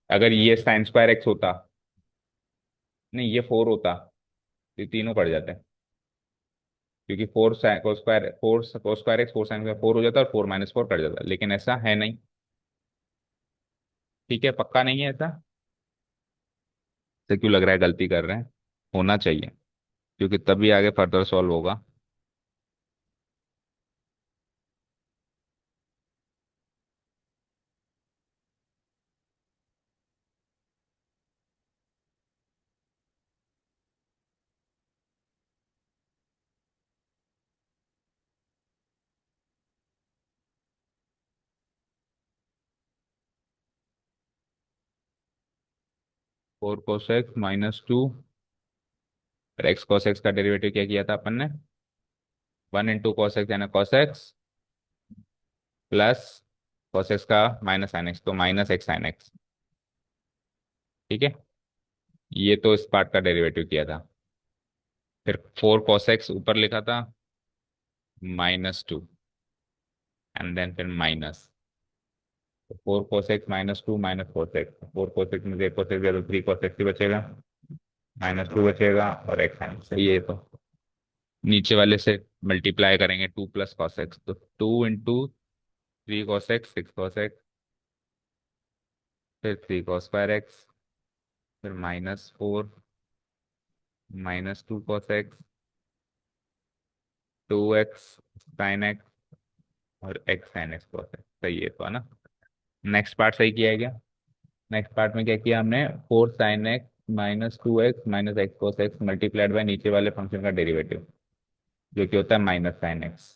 अगर ये sin स्क्वायर एक्स होता, नहीं ये 4 होता, ये तीनों पड़ जाते हैं, क्योंकि 4 cos square x 4 sin square 4 हो जाता है, और 4 - 4 कट जाता है, लेकिन ऐसा है नहीं। ठीक है, पक्का नहीं है ऐसा। तो क्यों लग रहा है गलती कर रहे हैं? होना चाहिए, क्योंकि तभी आगे फर्दर सॉल्व होगा। 4 cos x -2, फिर x cos x का डेरिवेटिव क्या किया था अपन ने? 1 × cos x यानी cos x, plus cos x का -sin x, तो -x sin x। ठीक है, ये तो इस पार्ट का डेरिवेटिव किया था। फिर 4 cos x ऊपर लिखा था, -2, एंड देन फिर minus, 4 cos x -2 -cos x, 4 cos x में से 1 cos x गया तो 3 cos x ही बचेगा, -2 बचेगा, और x साइन सही है ये तो। नीचे वाले से मल्टीप्लाई करेंगे, 2 + cos x, तो 2 × 3 cos x 6 cos x, फिर 3 cos स्क्वायर x, फिर -4, -2 cos x, 2x sin x, और x sin x cos x, सही है तो, है ना। नेक्स्ट पार्ट सही किया है क्या? नेक्स्ट पार्ट में क्या किया हमने? 4 sin x -2x -x cos x multiplied by नीचे वाले फंक्शन का डेरिवेटिव, जो कि होता है -sin x,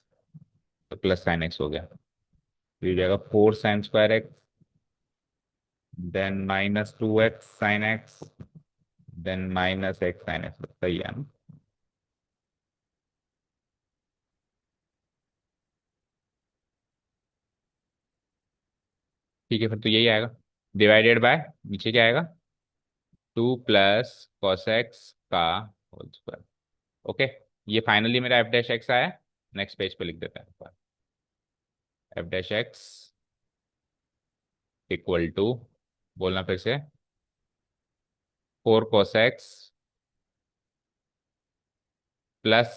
तो +sin x हो गया। तो ये हो जाएगा 4 sin square x, then -2x sin x, then -x sin x, सही है ना। ठीक है, फिर तो यही आएगा, डिवाइडेड बाय नीचे क्या आएगा? 2 + cos x का होल स्क्वायर। ओके, ये फाइनली मेरा f' आया। नेक्स्ट पेज पे लिख देते हैं, f' इक्वल टू, बोलना फिर से, 4 cos x plus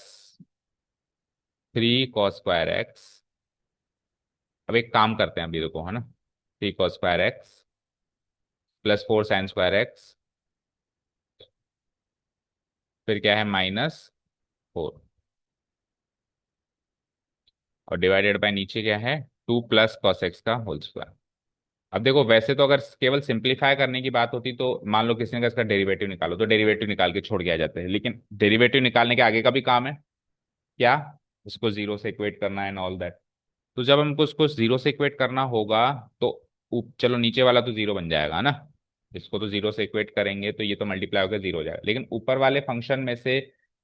3 cos square x. अब एक काम करते हैं अभी, देखो है ना, 3 cos square x plus 4 sin square x, फिर क्या है? -4, और डिवाइडेड बाय नीचे क्या है? 2 + cos x का होल स्क्वायर। अब देखो, वैसे तो अगर केवल सिंप्लीफाई करने की बात होती तो मान लो किसी ने कहा इसका डेरिवेटिव निकालो, तो डेरिवेटिव निकाल के छोड़ के आ जाते हैं, लेकिन डेरिवेटिव निकालने के आगे का भी काम है, क्या? उसको जीरो से इक्वेट करना है एंड ऑल दैट। तो जब हमको उसको जीरो से इक्वेट करना होगा, तो चलो नीचे वाला तो जीरो बन जाएगा ना, इसको तो जीरो से इक्वेट करेंगे तो ये तो मल्टीप्लाई होकर जीरो हो जाएगा, लेकिन ऊपर वाले फंक्शन में से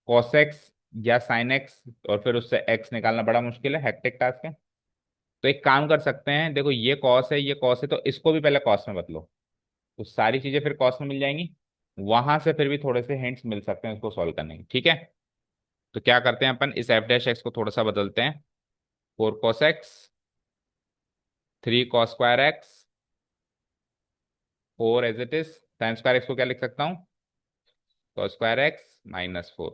cos x या sin x और फिर उससे x निकालना बड़ा मुश्किल है, हेक्टिक टास्क है। तो एक काम कर सकते हैं, देखो ये cos है, ये cos है, तो इसको भी पहले cos में बदलो, तो सारी चीजें फिर cos में मिल जाएंगी। वहां से फिर भी थोड़े से हिंट्स मिल सकते हैं इसको सॉल्व करने के, ठीक है। तो क्या करते हैं अपन, इस f' को थोड़ा सा बदलते हैं, 4 cos x, 3 cos square x, 4 as it is, sin square x को क्या लिख सकता हूँ? cos square x -4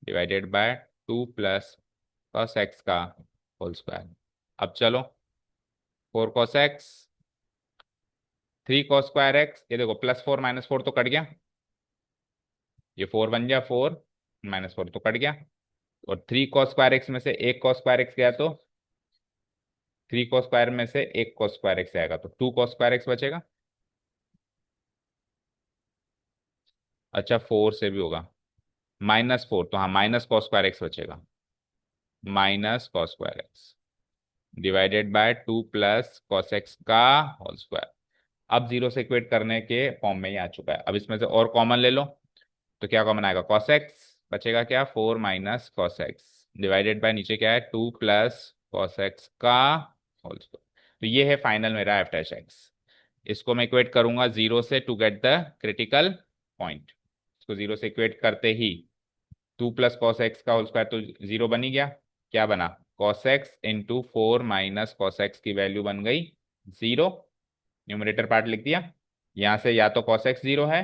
divided by 2 + cos x का होल स्क्वायर। अब चलो, 4 cos x, 3 cos square x, ये देखो +4 -4 तो कट गया, ये 4 बन गया, 4 -4 तो कट गया, और 3 cos स्क्वायर एक्स में से एक cos स्क्वायर एक्स गया, तो 3 cos स्क्वायर में से एक cos स्क्वायर एक्स आएगा, तो 2 cos स्क्वायर एक्स बचेगा। अच्छा 4 से भी होगा, -4, तो हाँ माइनस कॉस स्क्वायर एक्स बचेगा, minus cos square x divided by 2 plus cos x का होल स्क्वायर। अब जीरो से इक्वेट करने के फॉर्म में ही आ चुका है। अब इसमें से और कॉमन ले लो, तो क्या कॉमन आएगा, कॉस एक्स बचेगा, क्या 4 minus cos x divided bye नीचे क्या है 2 प्लस कॉस एक्स का होल स्क्वायर। तो ये है फाइनल मेरा एफ डैश एक्स। इसको मैं इक्वेट करूंगा जीरो से to get the critical point. इसको जीरो से इक्वेट करते ही 2 प्लस कॉस एक्स का होल स्क्वायर तो जीरो बन ही गया। क्या बना, cos x into 4 minus cos x की वैल्यू बन गई जीरो। न्यूमरेटर पार्ट लिख दिया। यहां से या तो कॉस एक्स जीरो है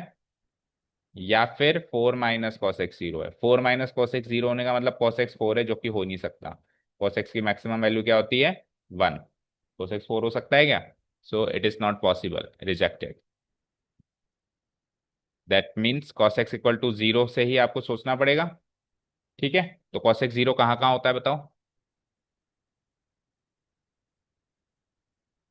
या फिर 4 माइनस कॉस एक्स जीरो है। 4 माइनस कॉस एक्स जीरो होने का मतलब कॉस एक्स 4 है, जो कि हो नहीं सकता। कॉस एक्स की मैक्सिमम वैल्यू क्या होती है, 1। कॉस एक्स 4 हो सकता है क्या, so it is not possible, rejected. That means cos x equal to zero से ही आपको सोचना पड़ेगा। ठीक है, तो कॉस एक्स जीरो कहाँ कहाँ होता है बताओ।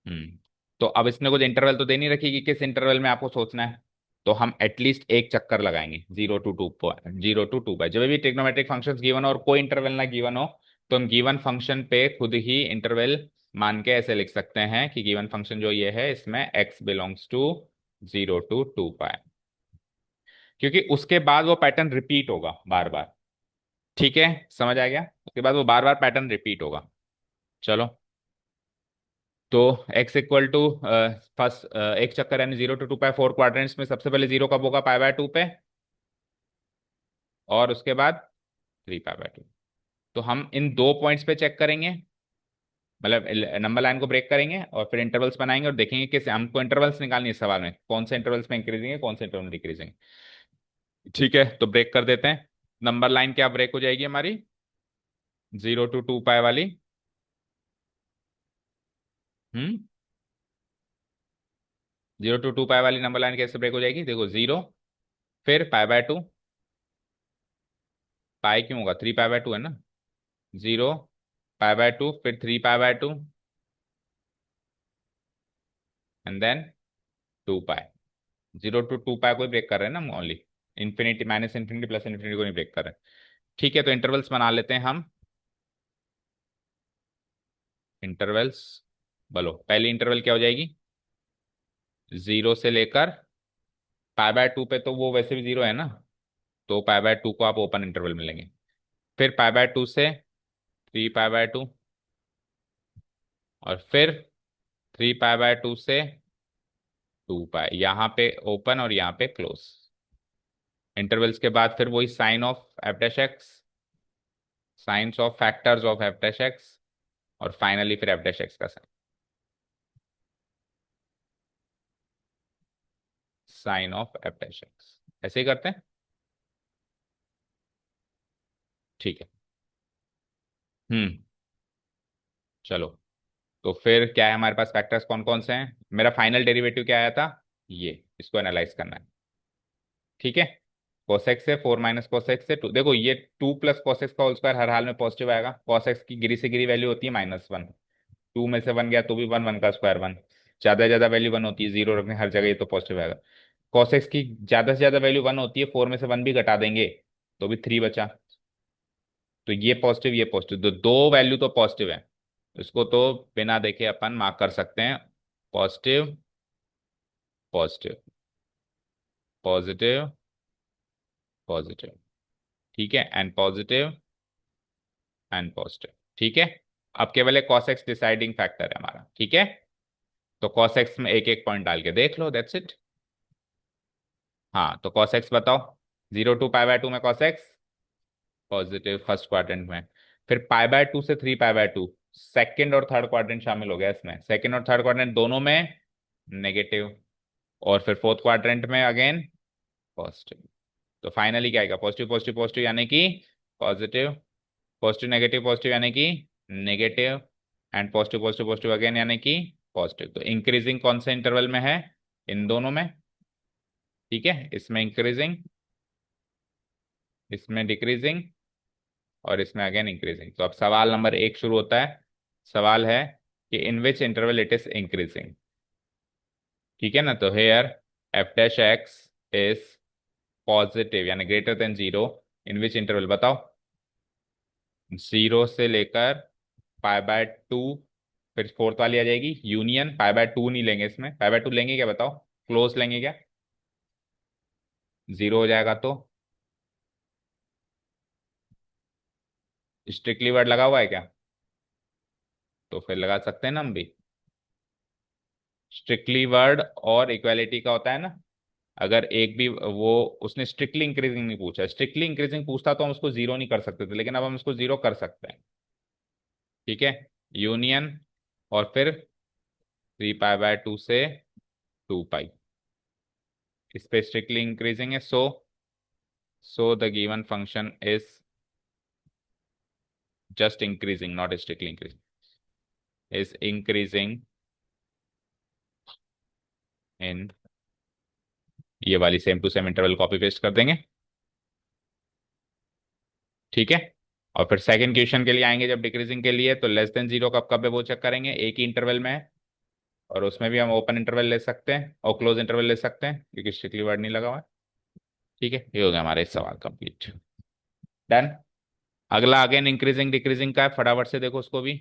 हम्म तो अब इसने कुछ इंटरवल तो दे नहीं रखी कि किस इंटरवल में आपको सोचना है। तो हम एटलीस्ट एक चक्कर लगाएंगे 0 to 2 जब भी ट्रिग्नोमेट्रिक फंक्शंस गिवन हो और कोई इंटरवल ना गिवन हो, तो हम गिवन फंक्शन पे खुद ही इंटरवल मान के ऐसे लिख सकते हैं कि गिवन फंक्शन जो ये है इसमें x बिलोंग्स टू 0 to 2 पाई, क्योंकि उसके बाद वो पैटर्न रिपीट होगा बार बार। ठीक है, समझ आ गया, उसके बाद वो बार बार पैटर्न रिपीट होगा। चलो, तो x इक्वल टू फर्स्ट एक चक्कर यानी 0 to 2 पाई, 4 क्वाड्रेंट्स में सबसे पहले जीरो कब होगा, पाई बाय 2 पे, और उसके बाद 3 पाई बाय 2। तो हम इन दो पॉइंट्स पे चेक करेंगे, मतलब नंबर लाइन को ब्रेक करेंगे और फिर इंटरवल्स बनाएंगे और देखेंगे कि हमको इंटरवल्स निकालनी है इस सवाल में, कौन से इंटरवल्स में इंक्रीजिंग है कौन से इंटरवल में डिक्रीजिंग। ठीक है, तो ब्रेक कर देते हैं। नंबर लाइन क्या ब्रेक हो जाएगी हमारी, 0 to 2 पाई वाली। हम्म 0 to 2 पाई वाली नंबर लाइन कैसे ब्रेक हो जाएगी, देखो जीरो, फिर पाई बाय 2, पाई क्यों होगा, 3 पाई बाय 2 है ना, 0 पाई बाय 2 फिर 3 pi by 2 and then 2 pi. 0 to 2 pi को ही ब्रेक कर रहे हैं ना हम, only infinity minus infinity plus infinity को नहीं ब्रेक कर रहे हैं। ठीक है, तो इंटरवल्स बना लेते हैं हम। इंटरवल्स बोलो, पहली इंटरवल क्या हो जाएगी, जीरो से लेकर पाई बाय 2 पे, तो वो वैसे भी जीरो है ना, तो पाई बाय 2 को आप ओपन इंटरवल में लेंगे। फिर पाई बाय 2 से 3 पाई बाय 2, और फिर 3 पाई बाय 2 से 2 पाई, यहाँ पे ओपन और यहाँ पे क्लोज। इंटरवल्स के बाद फिर वही sine of F dash X, science of factors of F dash X, और फाइनली फिर एफ डैश एक्स का sine, sine of F dash X. ऐसे ही करते हैं। ठीक है। हम्म चलो, तो फिर क्या है हमारे पास, फैक्टर्स कौन कौन से हैं, मेरा फाइनल डेरिवेटिव क्या आया था, ये इसको एनालाइज करना है। ठीक है, कोसेक्स से 4 माइनस कोसेक्स से 2, देखो ये 2 प्लस कोसेक्स का होल स्क्वायर हर हाल में पॉजिटिव आएगा। कोसेक्स की गिरी से गिरी वैल्यू होती है -1, 2 में से 1 गया तो भी 1, 1 का स्क्वायर 1, ज्यादा से ज्यादा वैल्यू 1 होती है, जीरो रखने हर जगह, ये तो पॉजिटिव आएगा। कोसेक्स की ज्यादा से ज्यादा वैल्यू 1 होती है, 4 में से 1 भी घटा देंगे तो भी 3 बचा। तो ये पॉजिटिव ये पॉजिटिव, तो दो वैल्यू तो पॉजिटिव है, इसको तो बिना देखे अपन मार्क कर सकते हैं, पॉजिटिव पॉजिटिव पॉजिटिव पॉजिटिव। ठीक है, एंड पॉजिटिव एंड पॉजिटिव। ठीक है, अब केवल एक cos x डिसाइडिंग फैक्टर है हमारा। ठीक है, तो cos x में एक एक पॉइंट डाल के देख लो, दैट्स इट। हाँ, तो cos x बताओ, 0 to पाई बाय 2 में cos x positive first quadrant में, फिर पाई बाय 2 से 3 पाई बाय 2, सेकेंड और थर्ड क्वाड्रेंट शामिल हो गया इसमें, सेकेंड और थर्ड क्वाड्रेंट दोनों में नेगेटिव, और फिर फोर्थ क्वाड्रेंट में अगेन पॉजिटिव। तो फाइनली क्या आएगा, पॉजिटिव पॉजिटिव पॉजिटिव यानी कि पॉजिटिव, पॉजिटिव यानी कि negative, and positive positive positive again यानी कि पॉजिटिव। तो इंक्रीजिंग कौन से इंटरवल में है, इन दोनों में। ठीक है, इसमें इंक्रीजिंग, इसमें डिक्रीजिंग, और इसमें अगेन इंक्रीजिंग। तो अब सवाल नंबर 1 शुरू होता है। सवाल है कि in which interval it is increasing. ठीक है ना, तो here F dash X is positive यानी greater than zero in which interval बताओ। जीरो से लेकर पाई/2, फिर फोर्थ वाली आ जाएगी यूनियन। पाई/2 नहीं लेंगे इसमें, पाई/2 लेंगे क्या बताओ, क्लोज लेंगे क्या, जीरो हो जाएगा तो। स्ट्रिक्टली वर्ड लगा हुआ है क्या, तो फिर लगा सकते हैं ना हम भी। स्ट्रिक्टली वर्ड और इक्वालिटी का होता है ना, अगर एक भी वो, उसने स्ट्रिक्टली इंक्रीजिंग नहीं पूछा, स्ट्रिक्टली इंक्रीजिंग पूछता तो हम उसको जीरो नहीं कर सकते थे, लेकिन अब हम इसको जीरो कर सकते हैं। ठीक है, यूनियन और फिर 3 पाई/2 से 2 पाई, इस पे स्ट्रिक्टली इंक्रीजिंग है। So the given function is just increasing not strictly increasing, is increasing in, ये वाली same to same interval copy paste कर देंगे। ठीक है, और फिर सेकंड क्वेश्चन के लिए आएंगे जब डिक्रीजिंग के लिए, तो लेस देन जीरो कब कब है वो चेक करेंगे, एक ही इंटरवल में है, और उसमें भी हम ओपन इंटरवल ले सकते हैं और क्लोज इंटरवल ले सकते हैं क्योंकि स्ट्रिक्टली वर्ड नहीं लगा हुआ है। ठीक है, ये हो गया हमारा इस सवाल कंप्लीट। डन। अगला अगेन इंक्रीजिंग डिक्रीजिंग का है, फटाफट से देखो उसको भी।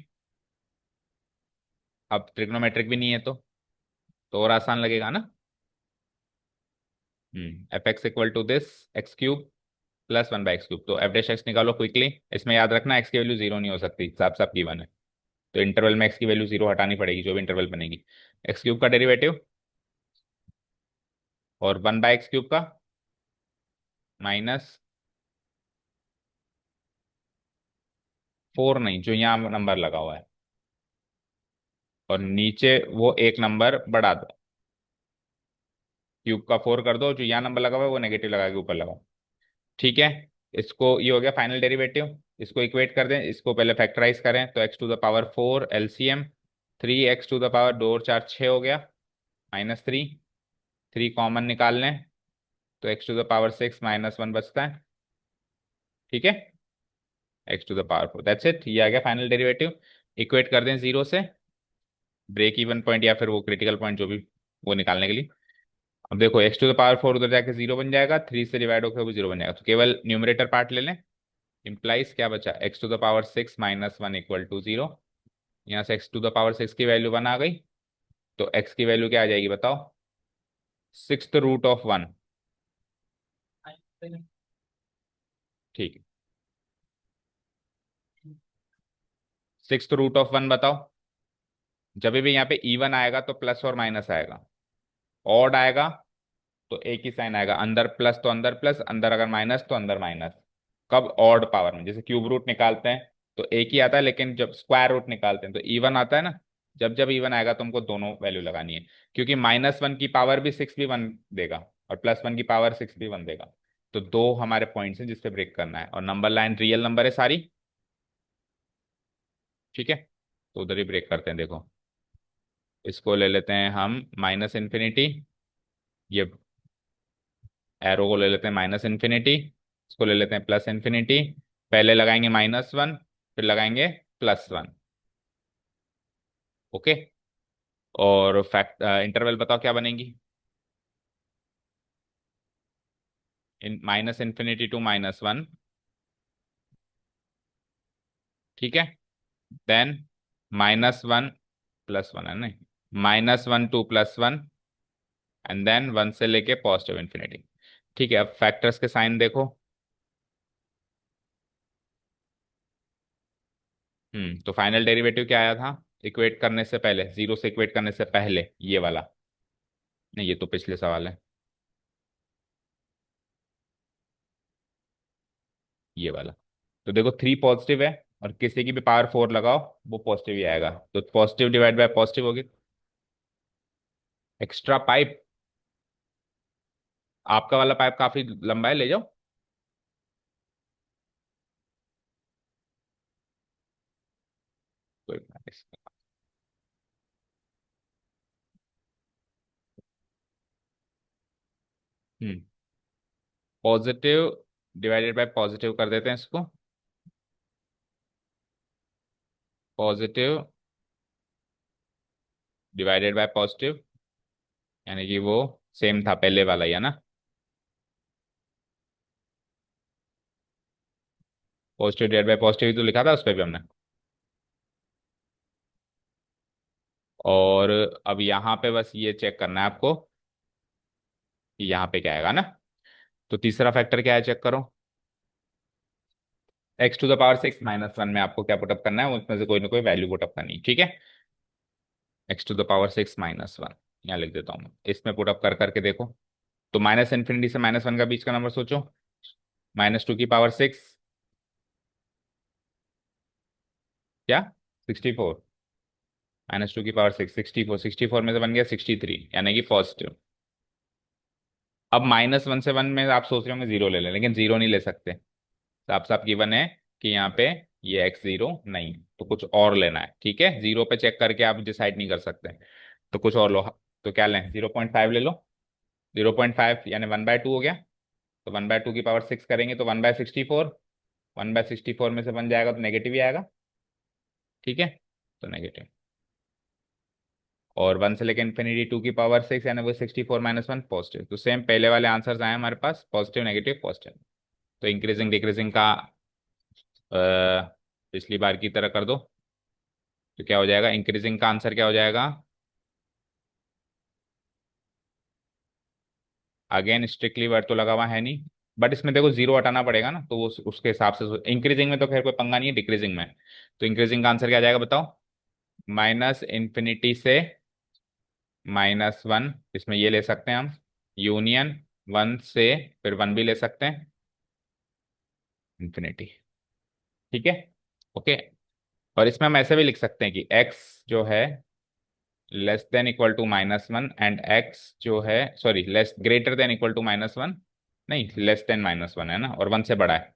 अब ट्रिग्नोमेट्रिक भी नहीं है तो और आसान लगेगा ना। f(x) = दिस x³ + 1/x³, तो f'(x) निकालो क्विकली। इसमें याद रखना एक्स की वैल्यू जीरो नहीं हो सकती, साफ साफ गिवन है, तो इंटरवल में एक्स की वैल्यू जीरो हटानी पड़ेगी जो भी इंटरवल बनेगी। x³ का डेरिवेटिव और 1/x³ का -4 नहीं, जो यहाँ नंबर लगा हुआ है, और नीचे वो एक नंबर बढ़ा दो, क्यूब का 4 कर दो, जो यहाँ नंबर लगा हुआ है वो नेगेटिव लगा के ऊपर लगाओ। ठीक है, इसको ये हो गया फाइनल डेरिवेटिव। इसको इक्वेट कर दें, इसको पहले फैक्टराइज करें, तो x⁴ एलसीएम 3x⁴ 2 और 4 6 हो गया, -3, 3 कॉमन निकाल लें तो x⁴ 6 -1 बचता है। ठीक है, x⁴ दैट्स इट, ये आ गया फाइनल डेरिवेटिव। इक्वेट कर दें जीरो से, ब्रेक इवन पॉइंट या फिर वो क्रिटिकल पॉइंट जो भी, वो निकालने के लिए। अब देखो x⁴ उधर जाके जीरो बन जाएगा, 3 से डिवाइड होकर वो जीरो बन जाएगा, तो केवल न्यूमरेटर पार्ट ले लें। इम्प्लाइज क्या बचा, x⁴ 6 -1 = 0। यहाँ से x⁴ की वैल्यू 1 आ गई, तो x की वैल्यू क्या आ जाएगी बताओ, √1। ठीक है, 1/6 बताओ। जब भी यहाँ पे इवन आएगा तो प्लस और माइनस आएगा, ऑड आएगा तो एक ही साइन आएगा, अंदर प्लस तो अंदर प्लस, अंदर अगर माइनस तो अंदर माइनस। कब, ऑड पावर में, जैसे क्यूब रूट निकालते हैं तो एक ही आता है, लेकिन जब स्क्वायर रूट निकालते हैं तो इवन आता है ना। जब जब इवन आएगा तो हमको दोनों वैल्यू लगानी है, क्योंकि -1 की पावर भी 6 भी 1 देगा, और +1 की पावर 6 भी 1 देगा। तो दो हमारे पॉइंट्स हैं जिसपे ब्रेक करना है, और नंबर लाइन रियल नंबर है सारी। ठीक है, तो उधर ही ब्रेक करते हैं, देखो इसको ले लेते हैं हम -∞, ये एरो को ले लेते हैं -∞, इसको ले लेते हैं +∞। पहले लगाएंगे -1, फिर लगाएंगे +1। ओके, और फैक्ट इंटरवल बताओ क्या बनेगी, इन -∞ to -1। ठीक है, देन -1 +1 है नहीं, -1 to +1, एंड देन 1 से लेके +∞। ठीक है, अब फैक्टर्स के साइन देखो। तो फाइनल डेरिवेटिव क्या आया था, इक्वेट करने से पहले, जीरो से इक्वेट करने से पहले, ये वाला, नहीं ये तो पिछले सवाल है, ये वाला। तो देखो 3 पॉजिटिव है, और किसी की भी पावर 4 लगाओ वो पॉजिटिव ही आएगा, तो पॉजिटिव डिवाइड बाय पॉजिटिव होगी। एक्स्ट्रा पाइप, आपका वाला पाइप काफी लंबा है, ले जाओ। कोई बात नहीं। हम्म पॉजिटिव डिवाइडेड बाय पॉजिटिव कर देते हैं इसको, पॉजिटिव डिवाइडेड बाय पॉजिटिव, यानी कि वो सेम था पहले वाला ही है ना। पॉजिटिव डिवाइड बाय पॉजिटिव तो लिखा था उस पर भी हमने। और अब यहाँ पे बस ये चेक करना है आपको कि यहाँ पे क्या आएगा ना। तो तीसरा फैक्टर क्या है, चेक करो। x⁻⁶ - 1 में आपको क्या पुटअप करना है, उसमें से कोई ना कोई वैल्यू पुटअप करनी है, ठीक है। x⁻⁶ - 1 यहाँ लिख देता हूँ मैं, इसमें पुटअप कर करके देखो। तो -∞ से -1 का बीच का नंबर सोचो। -2⁶ क्या, 64। -2⁶ 64, 64 में से बन गया 63, यानी कि पॉजिटिव। अब -1 से 1 में आप सोच रहे होंगे जीरो ले लें, लेकिन जीरो नहीं ले सकते। साफ साफ गिवन है कि यहाँ पे ये x0 नहीं, तो कुछ और लेना है, ठीक है। जीरो पे चेक करके आप डिसाइड नहीं कर सकते, तो कुछ और लो। तो क्या लें, 0.5 ले लो। 0.5 यानी 1/2 हो गया। तो 1/2⁶ करेंगे तो 1/64। 1/64 में से बन जाएगा तो नेगेटिव ही आएगा, ठीक है। तो नेगेटिव। और 1 से लेकर इन्फिनिटी 2⁶ यानी वो 64 - 1 पॉजिटिव। तो सेम पहले वाले आंसर्स आए हमारे पास, पॉजिटिव नेगेटिव पॉजिटिव। तो इंक्रीजिंग डिक्रीजिंग का पिछली बार की तरह कर दो। तो क्या हो जाएगा, इंक्रीजिंग का आंसर क्या हो जाएगा। अगेन स्ट्रिक्टली वर्ड तो लगा हुआ है नहीं, बट इसमें देखो जीरो हटाना पड़ेगा ना, तो वो उसके हिसाब से। इंक्रीजिंग में तो खैर कोई पंगा नहीं है, डिक्रीजिंग में। तो इंक्रीजिंग का आंसर क्या आ जाएगा बताओ। -∞ से -1, इसमें ये ले सकते हैं हम। यूनियन 1 से फिर 1 भी ले सकते हैं, इन्फिनिटी, ठीक है। ओके। और इसमें हम ऐसे भी लिख सकते हैं कि x जो है <> एंड x जो है, सॉरी, <> नहीं, <> है ना, और 1 से बड़ा है।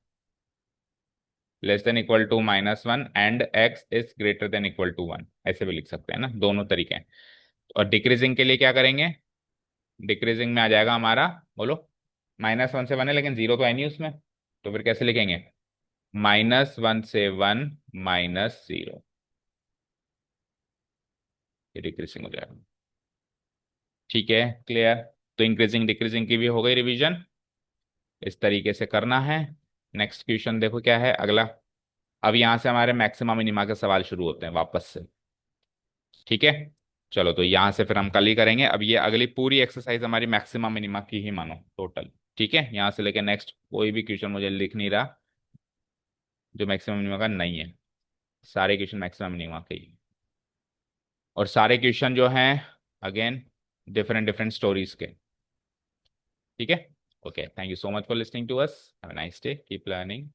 <> एंड x इज >= 1, ऐसे भी लिख सकते हैं ना, दोनों तरीके हैं। और डिक्रीजिंग के लिए क्या करेंगे, डिक्रीजिंग में आ जाएगा हमारा, बोलो। -1 से 1 है लेकिन जीरो तो है नहीं उसमें, तो फिर कैसे लिखेंगे। -1 से 1 -0, ये डिक्रीजिंग हो जाएगा, ठीक है। क्लियर। तो इंक्रीजिंग डिक्रीजिंग की भी हो गई रिवीजन, इस तरीके से करना है। नेक्स्ट क्वेश्चन देखो क्या है अगला। अब यहां से हमारे मैक्सिमा मिनिमा के सवाल शुरू होते हैं वापस से, ठीक है। चलो, तो यहां से फिर हम कल ही करेंगे। अब ये अगली पूरी एक्सरसाइज हमारी मैक्सिमा मिनिमा की ही मानो टोटल, ठीक है। यहां से लेके नेक्स्ट कोई भी क्वेश्चन मुझे लिख नहीं रहा जो मैक्सिमम मिनिमा का नहीं है। सारे क्वेश्चन मैक्सिमम मिनिमा के ही, और सारे क्वेश्चन जो हैं अगेन डिफरेंट डिफरेंट स्टोरीज के, ठीक है। Okay, thank you so much for listening to us, have a nice day, keep learning.